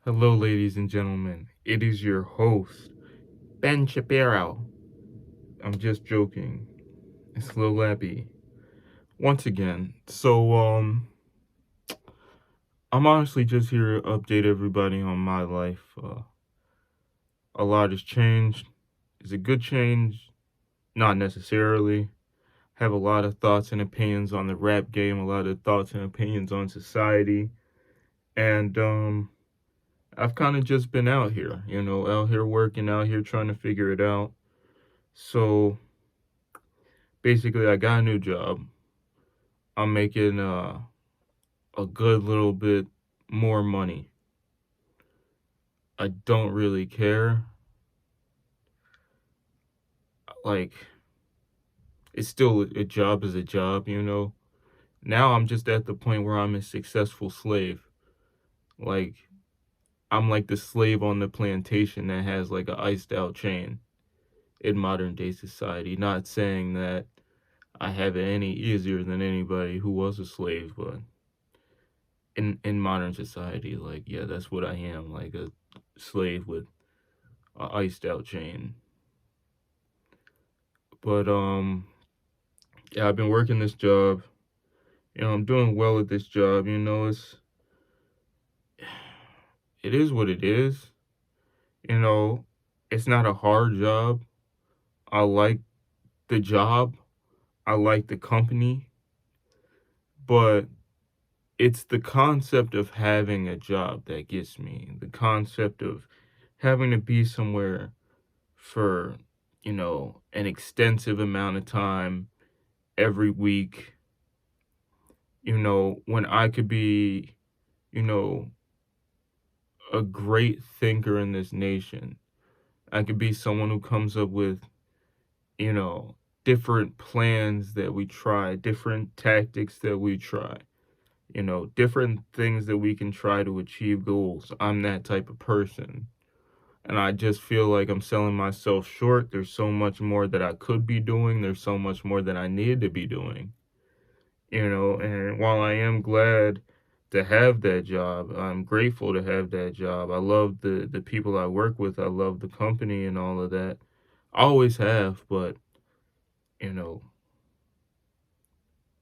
Hello, ladies and gentlemen. It is your host, Ben Shapiro. I'm just joking. It's Lil Lappy. Once again. I'm honestly just here to update everybody on my life. A lot has changed. Is it good change? Not necessarily. Have a lot of thoughts and opinions on the rap game, a lot of thoughts and opinions on society. And, I've kind of just been out here, out here working, out here trying to figure it out. So basically, I got a new job. I'm making a good little bit more money. I don't really care. Like, it's still a job is a job. Now I'm just at the point where I'm a successful slave. Like, I'm like the slave on the plantation that has like a iced out chain in modern day society. Not saying that I have it any easier than anybody who was a slave, but in modern society, like, yeah, that's what I am, like a slave with a iced out chain. But yeah, I've been working this job. I'm doing well at this job. It is what it is. You know, it's not a hard job. I like the job. I like the company, but it's the concept of having a job that gets me. The concept of having to be somewhere for, an extensive amount of time every week, when I could be, you know, a great thinker in this nation. I could be someone who comes up with, you know, different plans that we try, different tactics that we try, different things that we can try to achieve goals. I'm that type of person. And I just feel like I'm selling myself short. There's so much more that I could be doing. There's so much more that I need to be doing. And while I am glad to have that job, I'm grateful to have that job. I love the people I work with. I love the company and all of that. I always have, but you know,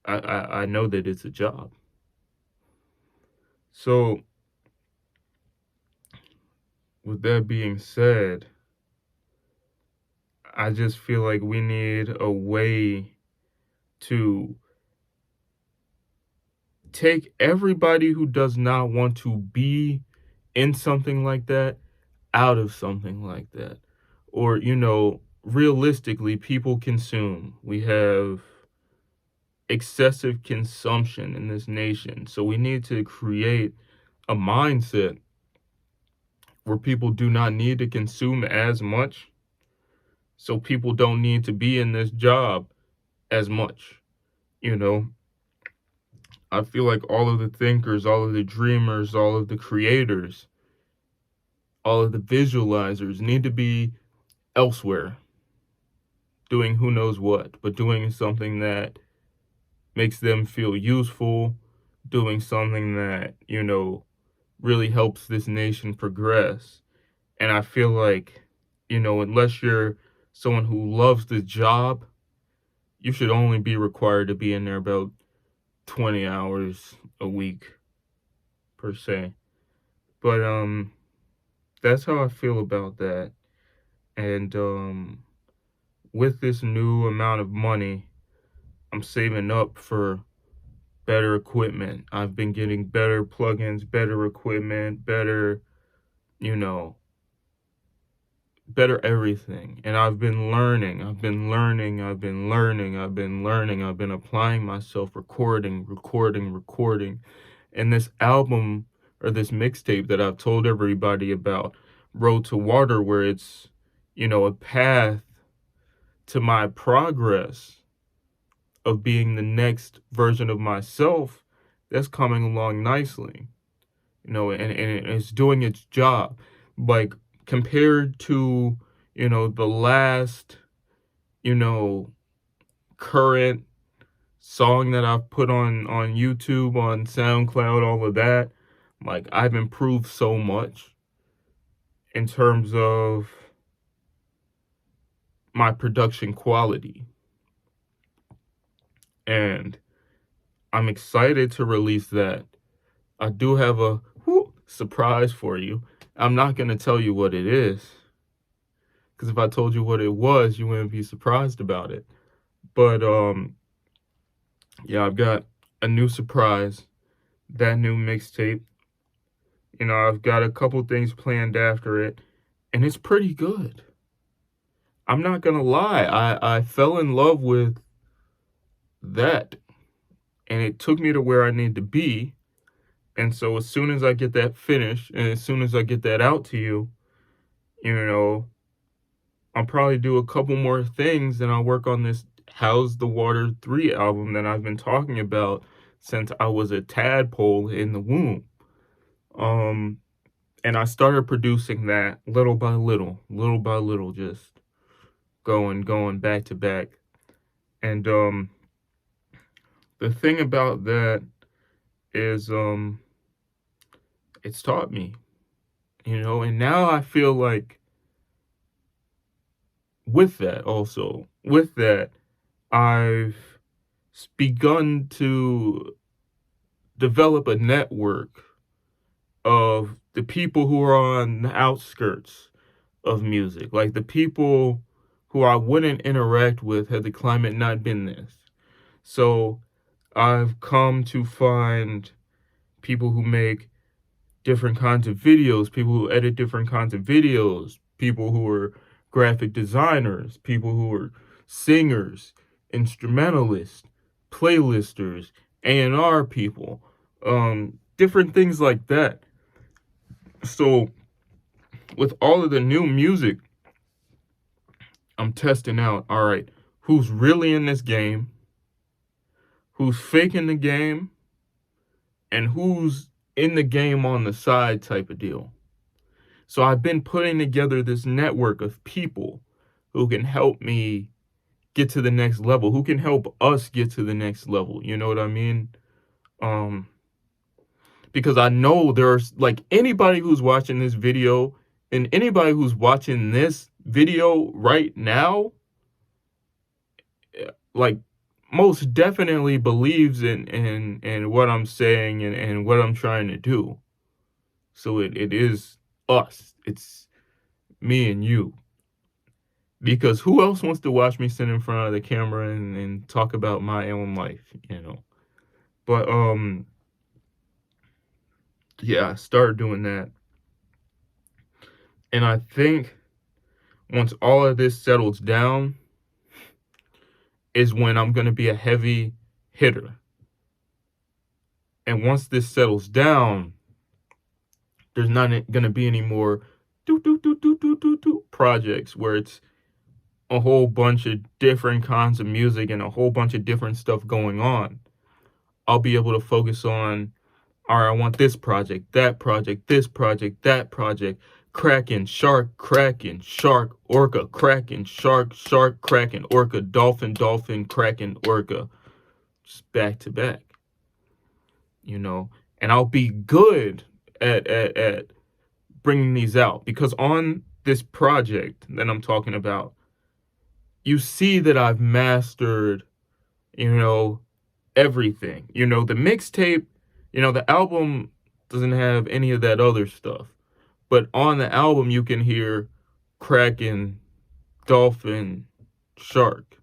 I know that it's a job. So with that being said, I just feel like we need a way to take everybody who does not want to be in something like that out of something like that. Or, realistically, people consume. We have excessive consumption in this nation. So we need to create a mindset where people do not need to consume as much. So people don't need to be in this job as much. You know, I feel like all of the thinkers, all of the dreamers, all of the creators, all of the visualizers need to be elsewhere doing who knows what, but doing something that makes them feel useful, doing something that, really helps this nation progress. And I feel like, unless you're someone who loves the job, you should only be required to be in there about 20 hours a week per se. But that's how I feel about that. And with this new amount of money, I'm saving up for better equipment. I've been getting better plugins, better equipment, better, you know, better everything. And I've been learning, I've been learning, I've been learning, I've been learning, I've been applying myself, recording. And this album or this mixtape that I've told everybody about, Road to Water, where it's, a path to my progress of being the next version of myself, that's coming along nicely, and it's doing its job. Like, compared to, the last, you know, current song that I've put on YouTube, on SoundCloud, all of that, like, I've improved so much. in terms of my production quality. And I'm excited to release that. I do have a surprise for you. I'm not going to tell you what it is, because if I told you what it was, you wouldn't be surprised about it. But yeah, I've got a new surprise, that new mixtape. You know, I've got a couple things planned after it, and it's pretty good. I'm not gonna lie, I fell in love with that, and it took me to where I need to be. And so as soon as I get that finished, and as soon as I get that out to you, you know, I'll probably do a couple more things, and I'll work on this How's the Water 3 album that I've been talking about since I was a tadpole in the womb. And I started producing that little by little, just going back to back. And the thing about that is it's taught me, and now I feel like with that, I've begun to develop a network of the people who are on the outskirts of music, like the people who I wouldn't interact with had the climate not been this. So I've come to find people who make different kinds of videos, people who edit different kinds of videos, people who are graphic designers, people who are singers, instrumentalists, playlisters, A&R people, different things like that. So with all of the new music, I'm testing out, all right, who's really in this game, who's faking the game, and who's in the game on the side type of deal. So I've been putting together this network of people who can help me get to the next level, who can help us get to the next level. You know what I mean? Because I know there's like anybody who's watching this video and anybody who's watching this video right now, like most definitely believes in what I'm saying and what I'm trying to do. So it is us. It's me and you. Because who else wants to watch me sit in front of the camera and talk about my own life? But yeah, I started doing that. And I think once all of this settles down is when I'm going to be a heavy hitter. And once this settles down, there's not going to be any more projects where it's a whole bunch of different kinds of music and a whole bunch of different stuff going on. I'll be able to focus on, all right, I want this project, that project, this project, that project, Kraken, Shark, Orca, Kraken, Shark, Kraken, Orca, Dolphin, Kraken, Orca, just back to back, and I'll be good at bringing these out, because on this project that I'm talking about, you see that I've mastered, everything. The mixtape, the album doesn't have any of that other stuff. But on the album, you can hear Kraken, Dolphin, Shark,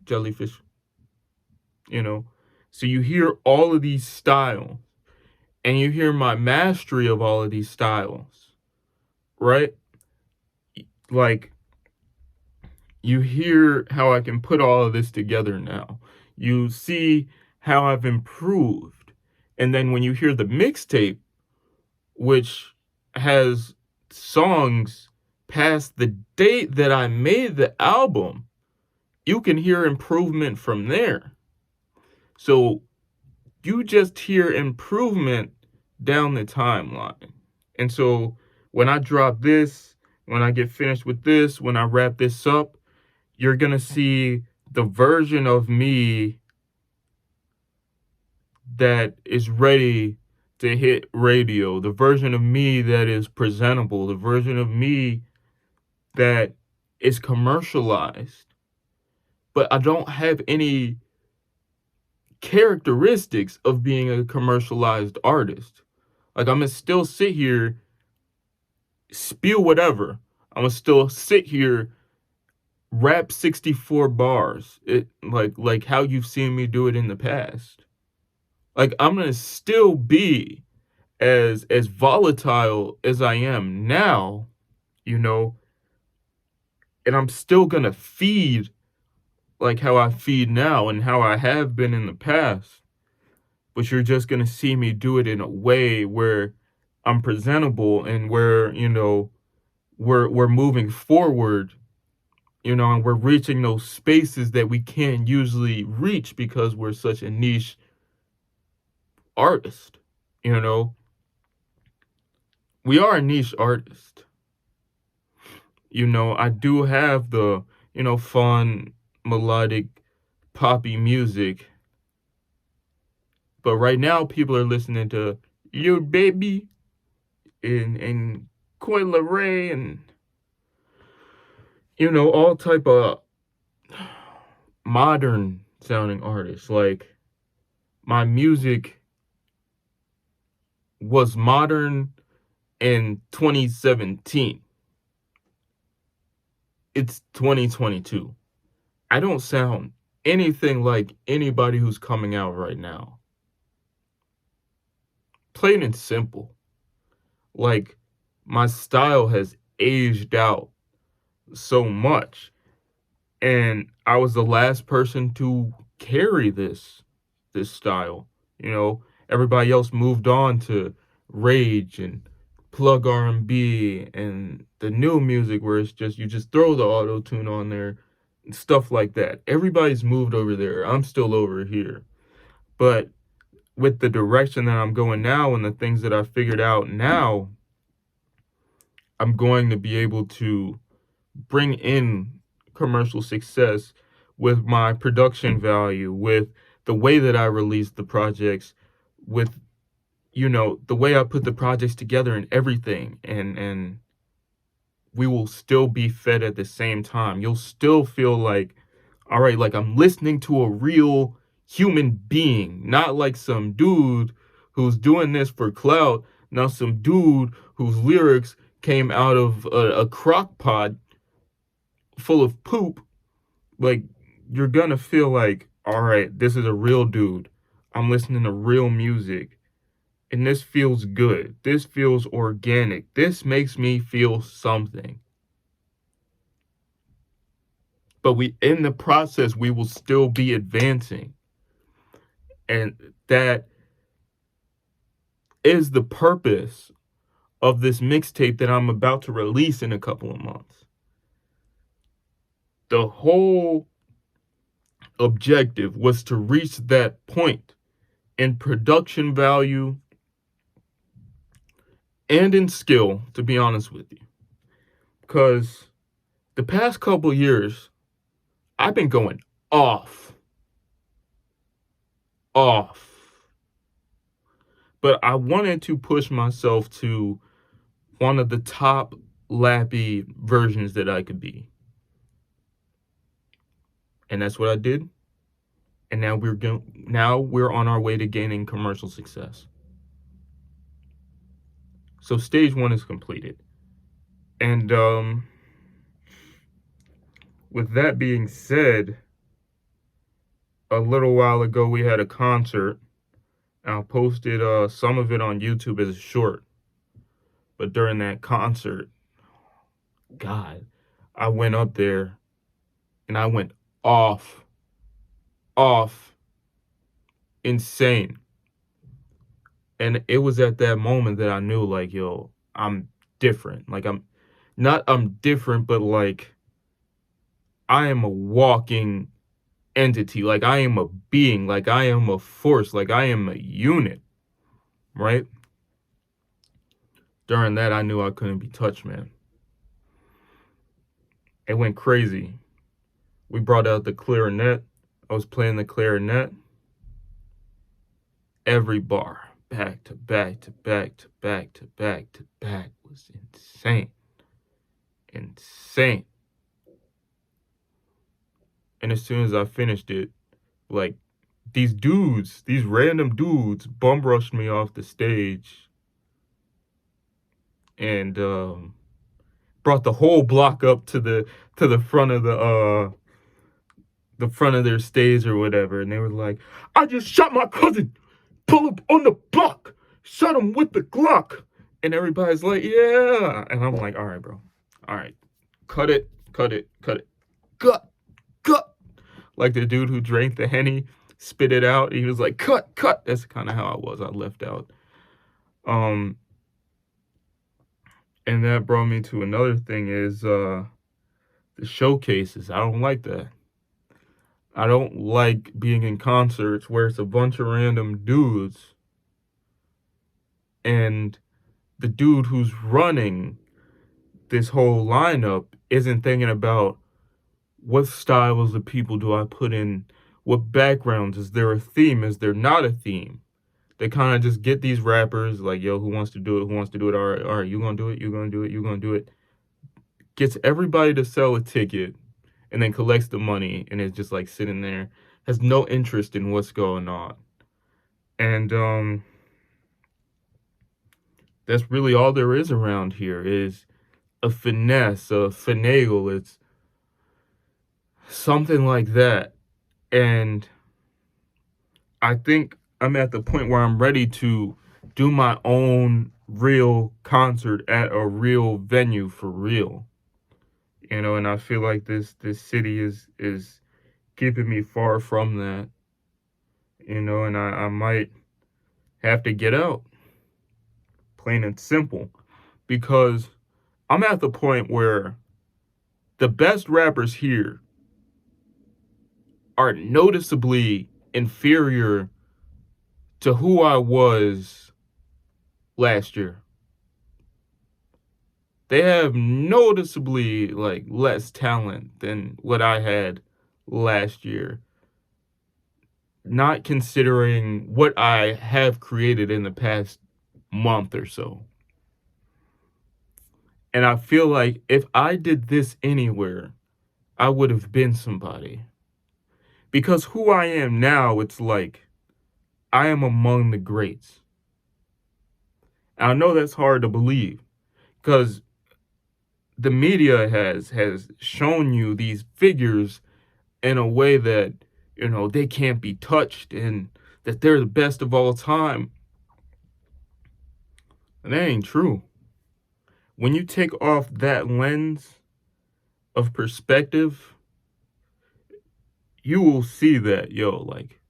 Jellyfish, So you hear all of these styles, and you hear my mastery of all of these styles, right? Like, you hear how I can put all of this together now. You see how I've improved. And then when you hear the mixtape, which has songs past the date that I made the album, you can hear improvement from there. So you just hear improvement down the timeline. And so when I drop this, when I get finished with this, when I wrap this up, you're going to see the version of me that is ready to hit radio, the version of me that is presentable, the version of me that is commercialized, but I don't have any characteristics of being a commercialized artist. Like, I'm gonna still sit here, spew whatever. I'm gonna still sit here, rap 64 bars. It like how you've seen me do it in the past. Like, I'm gonna still be as volatile as I am now, you know, and I'm still gonna feed like how I feed now and how I have been in the past. But you're just gonna see me do it in a way where I'm presentable and where, we're moving forward, and we're reaching those spaces that we can't usually reach because we're such a niche artist, you know. We are a niche artist. I do have the, fun, melodic, poppy music. But right now, people are listening to Your Baby and Coi Leray and, all type of modern sounding artists. Like, my music was modern in 2017. It's 2022. I don't sound anything like anybody who's coming out right now. Plain and simple. Like, my style has aged out so much. And I was the last person to carry this style. Everybody else moved on to rage and plug R&B and the new music where it's just you just throw the auto tune on there and stuff like that. Everybody's moved over there. I'm still over here. But with the direction that I'm going now and the things that I figured out now, I'm going to be able to bring in commercial success with my production value, with the way that I release the projects, with the way I put the projects together and everything, and we will still be fed at the same time. You'll still feel like, all right, like I'm listening to a real human being, not like some dude who's doing this for clout, not some dude whose lyrics came out of a crock pot full of poop. Like, you're gonna feel like, all right, this is a real dude. I'm listening to real music. And this feels good. This feels organic. This makes me feel something. But in the process, we will still be advancing. And that is the purpose of this mixtape that I'm about to release in a couple of months. The whole objective was to reach that point in production value and in skill, to be honest with you. Because the past couple years, I've been going off. But I wanted to push myself to one of the top lappy versions that I could be. And that's what I did. And now we're on our way to gaining commercial success. So stage 1 is completed. And with that being said, a little while ago we had a concert. I posted some of it on YouTube as a short. But during that concert, God, I went up there and I went off, insane. And it was at that moment that I knew, like, yo, I'm different. Like, I'm different, but like, I am a walking entity. Like, I am a being. Like, I am a force. Like, I am a unit, right? During that, I knew I couldn't be touched, man. It went crazy. We brought out the clarinet. I was playing the clarinet. Every bar. back to back to back to back to back to back was insane. Insane. And as soon as I finished it, like these random dudes bum rushed me off the stage and brought the whole block up to the front of the front of their stage or whatever, and they were like, "I just shot my cousin. Pull up on the block. Shot him with the Glock." And everybody's like, "Yeah." And I'm like, "All right, bro. All right. Cut it. Cut it. Cut it. Cut. Cut." Like the dude who drank the Henny, spit it out. He was like, "Cut. Cut." That's kind of how I was. I left out. Um and that brought me to another thing is the showcases. I don't like that. I don't like being in concerts where it's a bunch of random dudes and the dude who's running this whole lineup isn't thinking about what styles of people do I put in, what backgrounds, is there a theme, is there not a theme? They kind of just get these rappers like, yo, who wants to do it, who wants to do it, all right, you gonna do it, you gonna do it, you gonna do it. Gets everybody to sell a ticket and then collects the money and is just like sitting there, has no interest in what's going on. And that's really all there is around here is a finesse, a finagle. It's something like that. And I think I'm at the point where I'm ready to do my own real concert at a real venue for real. You know, and I feel like this city is keeping me far from that. You know, and I might have to get out, plain and simple, because I'm at the point where the best rappers here are noticeably inferior to who I was last year. They have noticeably like less talent than what I had last year. Not considering what I have created in the past month or so. And I feel like if I did this anywhere, I would have been somebody. Because who I am now, it's like I am among the greats. And I know that's hard to believe because the media has shown you these figures in a way that, you know, they can't be touched and that they're the best of all time. And that ain't true. When you take off that lens of perspective, you will see that, yo, like,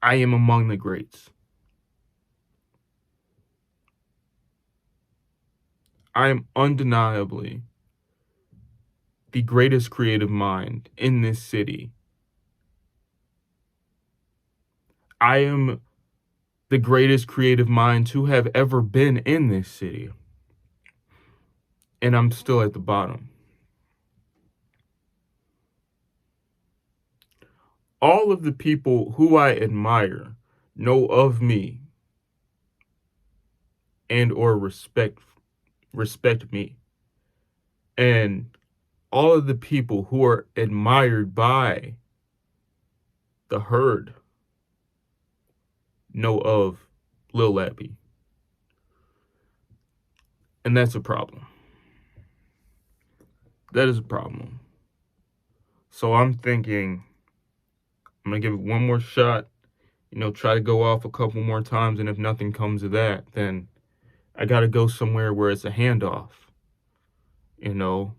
I am among the greats. I am undeniably the greatest creative mind in this city. I am the greatest creative mind to have ever been in this city. And I'm still at the bottom. All of the people who I admire know of me and or respect me. And all of the people who are admired by the herd know of Lil Lappy. And that's a problem. That is a problem. So I'm thinking I'm going to give it one more shot, you know, try to go off a couple more times. And if nothing comes of that, then I got to go somewhere where it's a handoff, you know,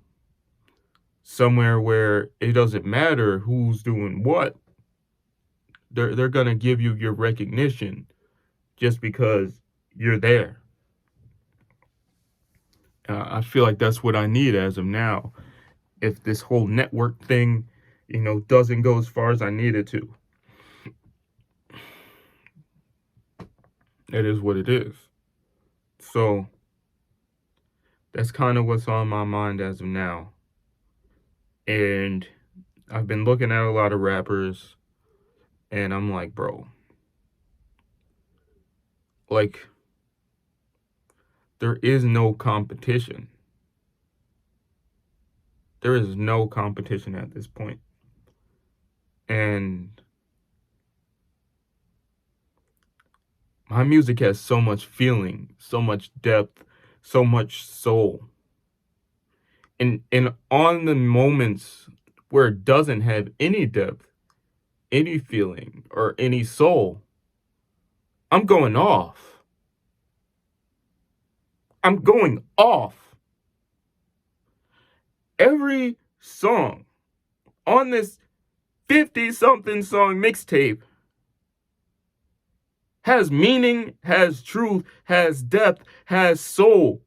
somewhere where it doesn't matter who's doing what. They're going to give you your recognition just because you're there. I feel like that's what I need as of now. If this whole network thing, you know, doesn't go as far as I need it to. It is what it is. So that's kind of what's on my mind as of now. And I've been looking at a lot of rappers, And I'm like, bro, like, there is no competition. There is no competition at this point. And my music has so much feeling, so much depth, so much soul. And on the moments where it doesn't have any depth, any feeling, or any soul, I'm going off. I'm going off. Every song on this 50 something song mixtape has meaning, has truth, has depth, has soul.